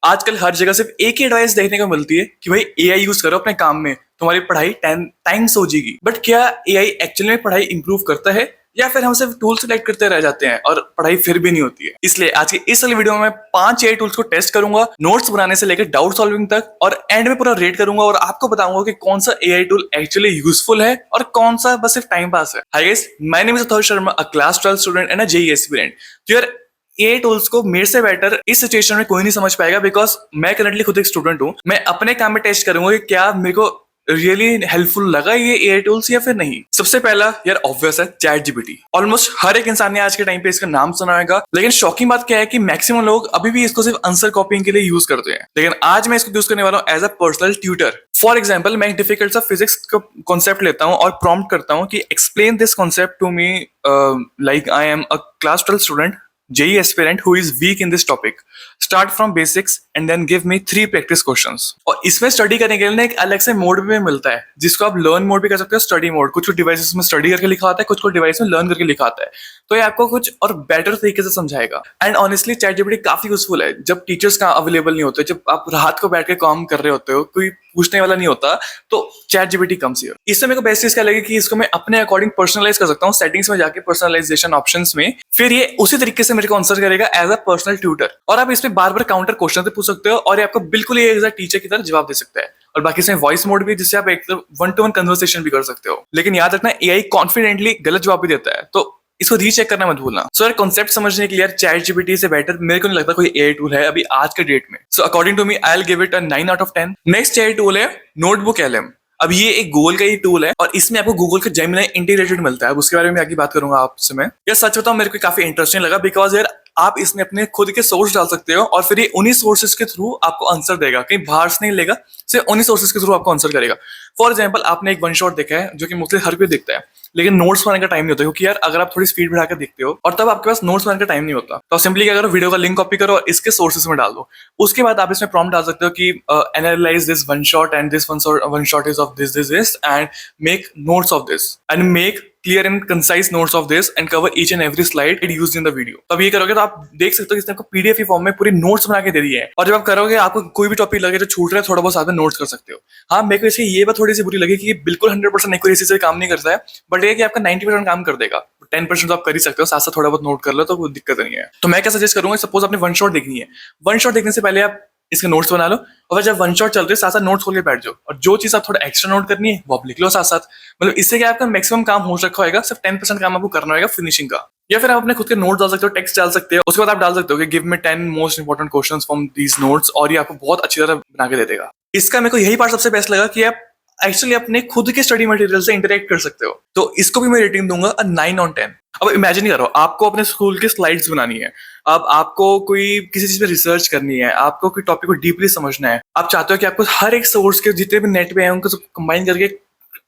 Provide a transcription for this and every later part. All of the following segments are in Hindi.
आजकल हर जगह सिर्फ एक ही एडवाइस देखने को मिलती है कि भाई एआई यूज करो अपने काम में, तुम्हारी पढ़ाई 10 टाइम्स हो जाएगी। बट क्या एआई एक्चुअली में पढ़ाई इंप्रूव करता है या फिर हम सिर्फ टूल सेलेक्ट करते रह जाते हैं और पढ़ाई फिर भी नहीं होती है? इसलिए आज की इस वाली वीडियो में मैं 5 एआई टूल्स को टेस्ट करूंगा, नोट्स बनाने से लेकर डाउट सॉल्विंग तक, और एंड में पूरा रेट करूंगा और आपको बताऊंगा कि कौन सा एआई टूल एक्चुअली यूजफुल है और कौन सा बस सिर्फ टाइम पास है। Hi guys, my name is Atharva Sharma, a class 12 student and a JEE aspirant. तो यार ये टूल्स को मेरे से बेटर इस सिचुएशन में कोई नहीं समझ पाएगा, बिकॉज मैं करंटली खुद एक स्टूडेंट हूं। मैं अपने काम में टेस्ट करूंगा कि क्या मेरे को रियली हेल्पफुल लगा ये एआई टूल्स या फिर नहीं। सबसे पहला यार ऑब्वियस है चैट जीपीटी। ऑलमोस्ट हर एक इंसान ने आज के टाइम पे इसका नाम सुना होगा, लेकिन शॉकिंग बात क्या है कि मैक्सिमम लोग अभी भी इसको सिर्फ आंसर कॉपिंग के लिए यूज करते हैं। लेकिन आज मैं इसको यूज करने वाला हूँ as a personal tutor. For example, मैं एक डिफिकल्ट सा फिजिक्स का कॉन्सेप्ट लेता हूँ और प्रॉम्प्ट करता हूँ कि explain this concept to me like I am a class 12 student, JEE aspirant who is weak in this topic. Start from basics and then give me 3 practice questions. और इसमें स्टडी करने के लिए ना एक अलग से मोड भी मिलता है, जिसको आप लर्न मोड भी कर सकते हो, स्टडी मोड। कुछ डिवाइसेस में स्टडी करके लिखा आता है, कुछ डिवाइस में लर्न करके लिखा आता है। तो ये आपको कुछ और बेटर तरीके से समझाएगा। एंड ऑनेस्टली चैट जीपीटी काफी यूजफुल है जब टीचर्स का अवेलेबल नहीं होते, जब आप रात को बैठ के काम कर रहे होते हो, कोई पूछने वाला नहीं होता, तो चैट जीपीटी कम्स हियर। इससे मेरे को बेस्ट चीज क्या लगी कि इसको मैं अपने अकॉर्डिंग पर्सनलाइज कर सकता हूँ, सेटिंग्स में जाके पर्सनलाइजेशन ऑप्शंस में, फिर ये उसी तरीके से मेरे को आंसर करेगा एज अ पर्सनल ट्यूटर। और आप इसमें बार बार काउंटर क्वेश्चन से पूछ सकते हो और ये आपको बिल्कुल ये एज अ टीचर की तरह जवाब दे सकता है। और बाकी इसमें वॉइस मोड भी, जिससे आप एक 1-to-1 कन्वर्सेशन भी कर सकते हो। लेकिन याद रखना, एआई कॉन्फिडेंटली गलत जवाब भी देता है, तो इसको रीचेक करना मत भूलना। सो यार कॉन्सेप्ट समझने के लिए चैट जीपीटी से बेटर मेरे को नहीं लगता कोई एआई टूल है अभी आज के डेट में। So according to me I will give it a 9 out of 10। Next AI tool है नोटबुक एलएम। अब ये एक गूगल का ही टूल है और इसमें आपको गूगल का जेमिनी इंटीग्रेटेड मिलता है। अब उसके बारे में आगे बात करूंगा आपसे मैं। यार सच बताऊं, मेरे को काफी इंटरेस्टिंग लगा, बिकॉज यार आप इसमें अपने खुद के सोर्स डाल सकते हो और फिर ये उन्हीं सोर्सेज के थ्रू आपको आंसर देगा, कहीं बाहर से नहीं लेगा, सिर्फ उन्हीं सोर्सेज के थ्रू आपको आंसर करेगा। फॉर एग्जाम्पल, आपने एक वन शॉट देखा है जो कि मोस्टली हर कोई देखता है, लेकिन नोट्स बनाने का टाइम नहीं होता, क्योंकि यार अगर आप थोड़ी स्पीड बढ़ाकर देखते हो और तब आपके पास नोट्स बनाने का टाइम नहीं होता, तो सिंपली क्या करो, वीडियो का लिंक कॉपी करो और इसके सोर्सेज में डाल दो। उसके बाद आप इसमें प्रॉम्प्ट डाल सकते हो कि analyse this one shot and this one shot is of this and make notes of this and make clear and concise notes of this and cover each and every slide used in the video। तब ये करोगे तो आप देख सकते हो कि इसने आपको पीडीएफ फॉर्म में पूरी नोट्स बना के दे दिए हैं। और जब आप करोगे, आपको कोई भी टॉपिक लगे जो छूट रहा है, थोड़ा बहुत साथ में नोट्स कर सकते हो। हाँ, मेरे को इसकी ये बात थोड़ी सी बुरी लगी कि बिल्कुल 100% एक्यूरेसी से काम नहीं करता है, बट ये कि आपका 90% काम कर देगा। 10% तो आप कर ही सकते हो, साथ साथ थोड़ा बहुत नोट कर लो तो कोई दिक्कत नहीं है। तो मैं क्या सजेस्ट करूंगा, सपोज आपने वन शॉट देखनी है, वन शॉट देखने से पहले आप इसके नोट्स बना लो, और जब वन शॉट चल रही है साथ साथ नोट्स खोल के बैठ जाओ, और जो चीज आप थोड़ा एक्स्ट्रा नोट करनी है वो आप लिख लो साथ साथ। मतलब इससे क्या आपका मैक्सिमम काम हो रखा होगा, सिर्फ 10% काम आपको करना होगा फिनिशिंग का। या फिर आप अपने खुद के नोट्स डाल सकते हो, टेक्स्ट डाल सकते हो, उसके बाद आप डाल सकते हो कि give me 10 most important questions from these notes, और ये आपको बहुत अच्छी तरह बना के दे देगा। इसका मेरे को यही पार्ट सबसे बेस्ट लगा कि आप एक्चुअली अपने खुद के स्टडी मटेरियल से इंटरेक्ट कर सकते हो। तो इसको भी मैं रेटिंग दूंगा 9 on 10। अब इमेजिन करो, आपको अपने स्कूल की स्लाइड्स बनानी है, अब आपको कोई किसी चीज पे रिसर्च करनी है, आपको कोई टॉपिक को डीपली समझना है, आप चाहते हो कि आपको हर एक सोर्स के जितने भी नेट पे हैं उनको कंबाइन करके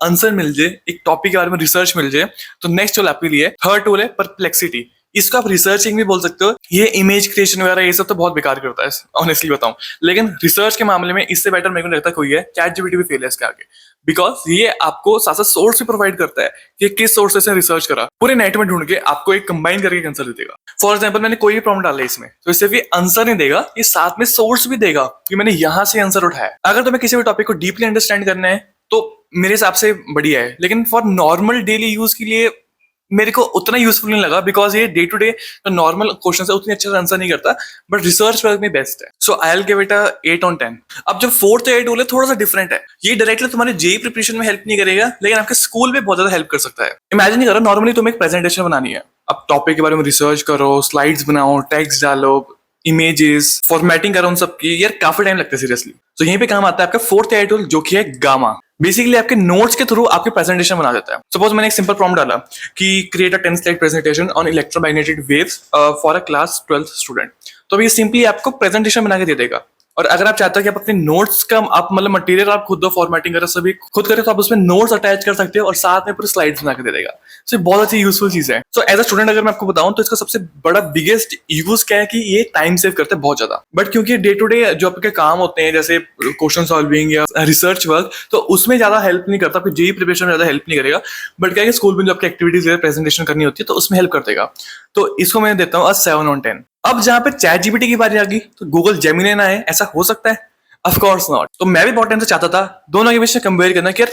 आंसर मिल जाए, एक टॉपिक के बारे में रिसर्च मिल जाए। तो नेक्स्ट टूल आपके लिए थर्ड टूल है परप्लेक्सिटी। इसको आप रिसर्चिंग भी बोल सकते हो। ये इमेज क्रिएशन वगैरह ये सब तो बहुत बेकार करता है, ऑनेस्टली बताऊं, लेकिन रिसर्च के मामले में इससे बेटर मेरे को लगता है कोई है। चैट जीपीटी भी फेल है इसके आगे, बिकॉज ये आपको साथ साथ सोर्स भी प्रोवाइड करता है कि किस सोर्स से रिसर्च करा, पूरे नेट में ढूंढ के आपको एक कंबाइन करके आंसर दे देगा। फॉर एग्जाम्पल, मैंने कोई भी प्रॉम्प्ट डाला है इसमें, तो इससे भी आंसर नहीं देगा, ये साथ में सोर्स भी देगा कि मैंने यहां से आंसर उठाया। अगर तुम्हें किसी भी टॉपिक को डीपली अंडरस्टैंड करना है तो मेरे हिसाब से बढ़िया है, लेकिन फॉर नॉर्मल डेली यूज के लिए मेरे को उतना यूजफुल नहीं लगा, बिकॉज ये day to day normal question है उतनी अच्छे से आंसर नहीं करता, बट रिसर्च वर्क में बेस्ट है। So I will give it 8 on 10। अब जो फोर्थ एआई टूल है थोड़ा सा डिफरेंट है। ये डायरेक्टली तुम्हारे जेईई प्रिपरेशन में हेल्प नहीं करेगा, लेकिन आपके स्कूल में बहुत ज्यादा हेल्प कर सकता है। इमेजिन नहीं करो, नॉर्मली तुम्हें एक प्रेजेंटेशन बनानी है, अब टॉपिक के बारे में रिसर्च करो, स्लाइड्स बनाओ, टेक्स्ट डालो, इमेजेस फॉर्मेटिंग करो, उन सब की यार काफी टाइम लगता है सीरियसली। तो यहीं पे काम आता है आपका फोर्थ एआई टूल, जो कि है गामा। बेसिकली आपके नोट्स के थ्रू आपके प्रेजेंटेशन बना देता है। सपोज मैंने एक सिंपल प्रॉम्प्ट डाला कि create a 10 slide presentation on electromagnetic waves for a class 12th student. तो ये सिंपली आपको प्रेजेंटेशन बना के दे देगा। और अगर आप चाहते हो कि आप अपने नोट्स का आप मतलब मटेरियल आप खुद दो फॉर्मेटिंग करो, सभी खुद करें, तो आप उसमें नोट्स अटैच कर सकते हो और साथ में पूरे स्लाइड्स बना के दे देगा। सो बहुत अच्छी यूजफुल चीज है। सो एज अ स्टूडेंट अगर मैं आपको बताऊं तो इसका सबसे बड़ा बिगेस्ट यूज क्या है कि ये टाइम सेव करते हैं बहुत ज्यादा। बट क्योंकि डे टू डे जो आपके काम होते हैं जैसे क्वेश्चन सॉल्विंग या रिसर्च वर्क, तो उसमें ज्यादा हेल्प नहीं करता, आपकी जेईई प्रिपरेशन में ज्यादा हेल्प नहीं करेगा। बट क्या है कि स्कूल में जो आपकी एक्टिविटीज प्रेजेंटेशन करनी होती है तो उसमें हेल्प कर देगा। तो इसको मैं देता हूँ 7 on 10। अब जहां पे चैट जीपीटी की बारी आ गई तो गूगल जेमिनी ना है, ऐसा हो सकता है? Of course not. तो मैं भी बहुत टाइम से चाहता था दोनों के बीच में कंपेयर करना कि यार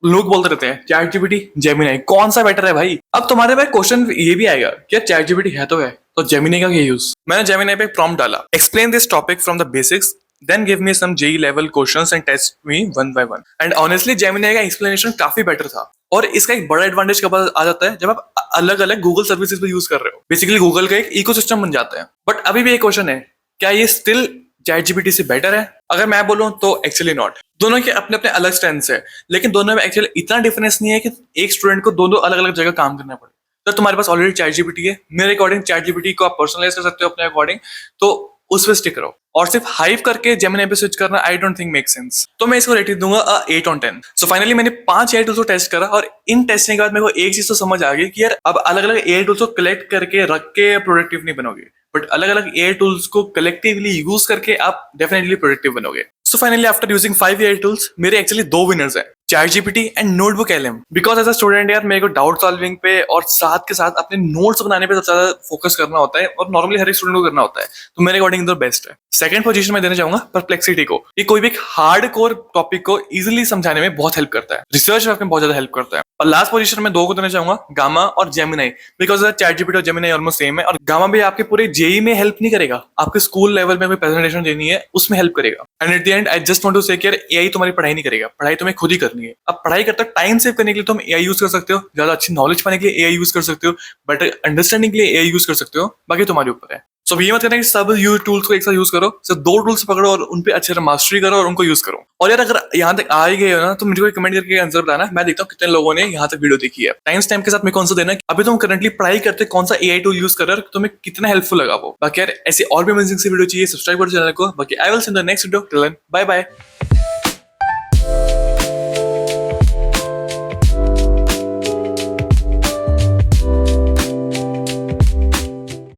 लोग बोलते रहते हैं चैट जीपीटी जेमिनी कौन सा बेटर है भाई। अब तुम्हारे पास क्वेश्चन ये भी आएगा कि यार चैट जीपीटी है तो जेमिनी का क्या यूज। मैंने जेमिनी पे प्रॉम्प्ट डाला, explain this topic from the basics, then give me some JEE level questions and test me one by one. And honestly Gemini का explanation काफी बेटर था। और इसका एक बड़ा एडवांटेज कब आ जाता है, जब आप अलग अलग गूगल सर्विसेज पे यूज कर रहे हो, बेसिकली गूगल का एक इकोसिस्टम बन जाता है। बट अभी भी एक क्वेश्चन है, क्या ये स्टिल चैट जीपीटी से बेटर है? अगर मैं बोलूं तो एक्चुअली नॉट। दोनों के अपने अपने अलग स्ट्रेंथ्स है, लेकिन दोनों में एक्चुअली इतना डिफरेंस नहीं है कि एक स्टूडेंट को दोनों अलग अलग जगह काम करना पड़े। तो तुम्हारे पास ऑलरेडी चैट जीपीटी है, मेरे अकॉर्डिंग चैट जीपीटी को आप पर्सनलाइज कर सकते हो अपने अकॉर्डिंग, तो उस पे स्टिक करो। और सिर्फ हाइप करके जेमिनी पे स्विच करना I don't think make sense. तो मैं इसको रेटिंग दूंगा 8 on 10। सो फाइनली मैंने 5 एआई टूल्स को टेस्ट करा, और इन टेस्टिंग के बाद मेरे को एक चीज तो समझ आ गई कि यार अब अलग अलग एआई टूल्स को कलेक्ट करके रख के प्रोडक्टिव नहीं बनोगे, बट अलग अलग एआई टूल्स को कलेक्टिवली यूज करके आप डेफिनेटली प्रोडक्टिव बनोगे। So finally after using 5 AI tools मेरे एक्चुअली 2 विनर्स हैं, chat GPT and notebook LM. Because as a student यार मेरे को डाउट सॉल्विंग पे और साथ के साथ अपने नोट्स बनाने पे सबसे ज्यादा फोकस करना होता है, और नॉर्मली हर एक स्टूडेंट को करना होता है, तो मेरे अकॉर्डिंग तो बेस्ट है। सेकंड पोजीशन में देना चाहूंगा परप्लेक्सिटी को। ये कोई भी एक हार्ड कोर टॉपिक को इजीली समझाने में बहुत हेल्प करता है, रिसर्च वर्क में बहुत ज्यादा हेल्प करता है। और लास्ट पोजीशन में 2 को देना चाहूंगा, गामा और जेमिनी, बिकॉज चैट जीपीटी और जेमिनी ऑलमोस्ट सेम है। और गामा भी आपके पूरे जेई में हेल्प नहीं करेगा, आपके स्कूल लेवल में कोई प्रेजेंटेशन देनी है उसमें हेल्प करेगा। And at the end I just want to say AI तुम्हारी पढ़ाई नहीं करेगा, पढ़ाई तुम्हें खुद ही करनी है। अब पढ़ाई करते टाइम सेव करने के लिए तुम एआई यूज कर सकते हो, ज्यादा अच्छी नॉलेज पाने के लिए एआई यूज कर सकते हो, बेटर अंडरस्टैंडिंग के लिए एआई यूज कर सकते हो, बाकी तुम्हारे ऊपर है। सो ये मत करना कि सब टूल्स को एक साथ यूज करो, सिर्फ 2 टूल्स पकड़ो और उन पे अच्छे से मास्टरी करो और उनको यूज करो। और यार अगर यहाँ तक आ ही गए हो ना तो मुझे कोई कमेंट करके आंसर बताना, मैं देखता हूँ कितने लोगों ने यहाँ तक वीडियो देखी है। टाइम स्टैम्प के साथ मेरे को आंसर देना अभी तुम करंटली पढ़ाई करते कौन सा एआई टूल यूज कर रहे हो, तुम्हें कितना हेल्पफुल लगा वो। बाकी यार ऐसी और भी अमेजिंग सी वीडियो चाहिए, सब्सक्राइब करो चैनल को। बाकी I will see in the next video, till then bye bye.